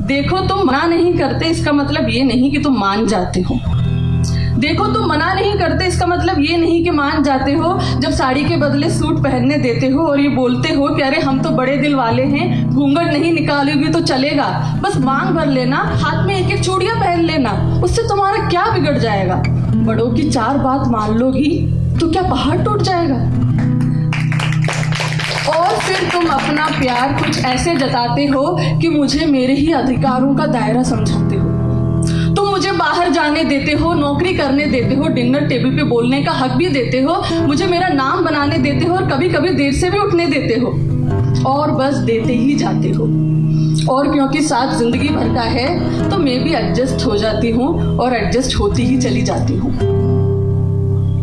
देखो तुम मना नहीं करते इसका मतलब ये नहीं कि तुम मान जाते हो। देखो तुम मना नहीं करते इसका मतलब ये नहीं कि मान जाते हो। जब साड़ी के बदले सूट पहनने देते हो और ये बोलते हो कि अरे हम तो बड़े दिल वाले हैं, घूंघट नहीं निकालोगी तो चलेगा, बस मांग भर लेना, हाथ में एक एक चूड़ियां पहन लेना, उससे तुम्हारा क्या बिगड़ जाएगा। बड़ों की 4 बात मान लोगी तो क्या पहाड़ टूट जाएगा। और फिर तुम अपना प्यार कुछ ऐसे जताते हो कि मुझे मेरे ही अधिकारों का दायरा समझाते हो। तुम मुझे बाहर जाने देते हो, नौकरी करने देते हो, डिनर टेबल पे बोलने का हक भी देते हो, मुझे मेरा नाम बनाने देते हो और कभी कभी देर से भी उठने देते हो, और बस देते ही जाते हो। और क्योंकि साथ जिंदगी भर का है तो मैं भी एडजस्ट हो जाती हूँ और एडजस्ट होती ही चली जाती हूँ।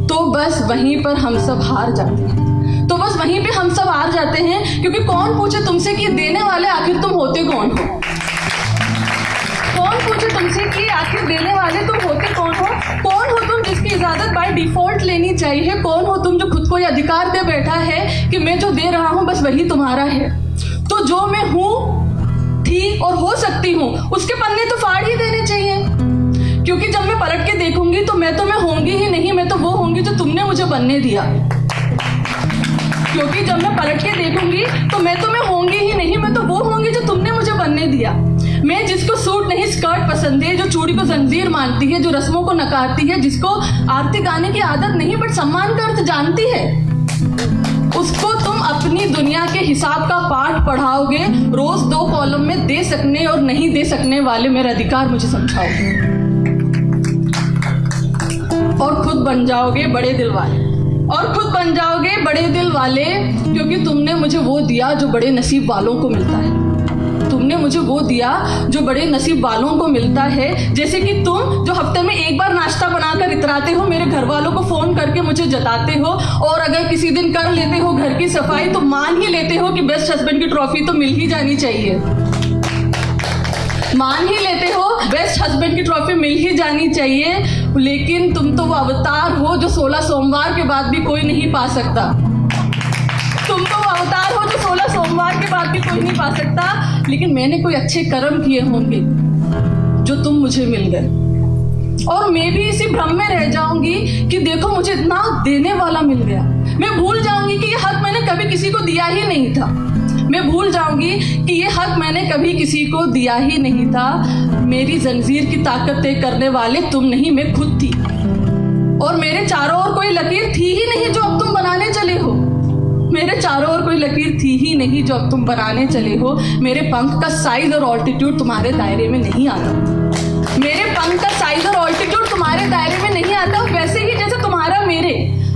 तो बस वहीं पर हम सब हार जाते हैं। तो बस वहीं पे हम सब हार जाते हैं, क्योंकि कौन पूछे तुमसे कि देने वाले आखिर तुम होते कौन हो। कौन पूछे तुमसे कि आखिर देने वाले तुम होते कौन हो। कौन हो तुम जिसकी इजाजत बाय डिफॉल्ट लेनी चाहिए। कौन हो तुम जो खुद को ये अधिकार दे बैठा है कि मैं जो दे रहा हूँ बस वही तुम्हारा है। तो जो मैं हूँ, थी और हो सकती हूँ, उसके पन्ने तो फाड़ ही देने चाहिए। क्योंकि जब मैं पलट के देखूंगी तो मैं होंगी ही नहीं, मैं तो वो होंगी जो तुमने मुझे बनने दिया। क्योंकि जब मैं पलट के देखूंगी तो मैं होंगी ही नहीं, मैं तो वो होंगी जो तुमने मुझे बनने दिया। मैं जिसको सूट नहीं स्कर्ट पसंद है, जो चूड़ी को जंजीर मानती है, जो रस्मों को नकारती है, जिसको आरती गाने की आदत नहीं बट सम्मान का अर्थ जानती है, उसको तुम अपनी दुनिया के हिसाब का पाठ पढ़ाओगे। रोज 2 कॉलम में दे सकने और नहीं दे सकने वाले मेरे अधिकार मुझे समझाओगे, और खुद बन जाओगे बड़े दिल वाले। और खुद बन जाओगे बड़े दिल वाले, क्योंकि तुमने मुझे वो दिया जो बड़े नसीब वालों को मिलता है। तुमने मुझे वो दिया जो बड़े नसीब वालों को मिलता है। जैसे कि तुम जो हफ्ते में एक बार नाश्ता बनाकर इतराते हो, मेरे घर वालों को फोन करके मुझे जताते हो, और अगर किसी दिन कर लेते हो घर की सफाई तो मान ही लेते हो कि बेस्ट हस्बैंड की ट्रॉफी तो मिल ही जानी चाहिए। मान ही लेते हो बेस्ट हस्बैंड की ट्रॉफी मिल ही जानी चाहिए। लेकिन तुम तो वो अवतार हो जो 16 सोमवार के बाद भी कोई नहीं पा सकता। तुम तो वो अवतार हो जो 16 सोमवार के बाद भी कोई नहीं पा सकता। लेकिन मैंने कोई अच्छे कर्म किए होंगे जो तुम मुझे मिल गए, और मैं भी इसी भ्रम में रह जाऊंगी कि देखो मुझे इतना देने वाला मिल गया। मैं भूल जाऊंगी कि ये हक मैंने कभी किसी को दिया ही नहीं था। मैं भूल जाऊंगी कि ये हक मैंने कभी किसी को दिया ही नहीं था। मेरी जंजीर की ताकत तय करने वाले तुम नहीं, मैं खुद थी। और मेरे चारों ओर कोई लकीर थी ही नहीं जो अब तुम बनाने चले हो। मेरे चारों ओर कोई लकीर थी ही नहीं जो अब तुम बनाने चले हो। मेरे पंख का साइज और ऑल्टीट्यूड तुम्हारे दायरे में नहीं आता। मेरे पंख का साइज और ऑल्टीट्यूड तुम्हारे दायरे में नहीं आता। वैसे ही जैसे तुम्हारा मेरे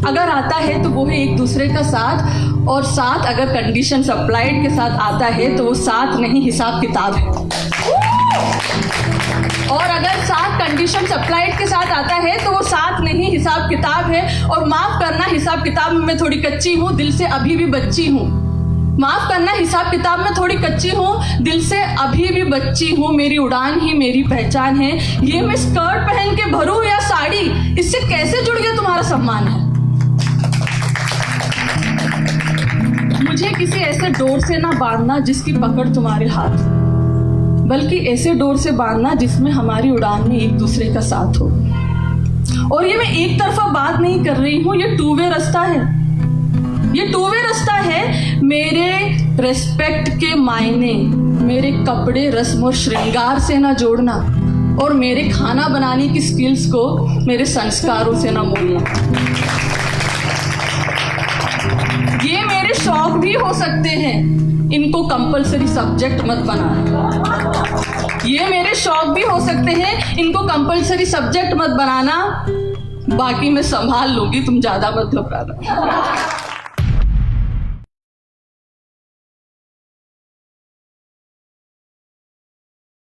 अगर आता है तो वो है एक दूसरे का साथ, और साथ अगर कंडीशन अप्लाइड के साथ आता है तो वो साथ नहीं हिसाब किताब है। और अगर साथ कंडीशन अप्लाइड के साथ आता है तो वो साथ नहीं हिसाब किताब है। और माफ करना, हिसाब किताब में मैं थोड़ी कच्ची हूँ, दिल से अभी भी बच्ची हूँ। माफ करना, हिसाब किताब में थोड़ी कच्ची हूँ, दिल से अभी भी बच्ची हूँ। मेरी उड़ान ही मेरी पहचान है। ये मैं स्कर्ट पहन के भरूं या साड़ी, इससे कैसे जुड़ गया तुम्हारा सम्मान है। मुझे किसी ऐसे डोर से ना बांधना जिसकी पकड़ तुम्हारे हाथ, बल्कि ऐसे डोर से बांधना जिसमें हमारी उड़ान में एक दूसरे का साथ हो। और ये मैं एक तरफा बात नहीं कर रही हूँ, ये 2 वे रास्ता है। ये 2 वे रास्ता है। मेरे रेस्पेक्ट के मायने मेरे कपड़े, रस्म और श्रृंगार से ना जोड़ना, और मेरे खाना बनाने की स्किल्स को मेरे संस्कारों से ना मोड़ना। ये मेरे शौक भी हो सकते हैं, इनको कंपलसरी सब्जेक्ट मत बनाना। ये मेरे शौक भी हो सकते हैं, इनको कंपलसरी सब्जेक्ट मत बनाना। बाकी मैं संभाल लूंगी, तुम ज्यादा मत घबराना।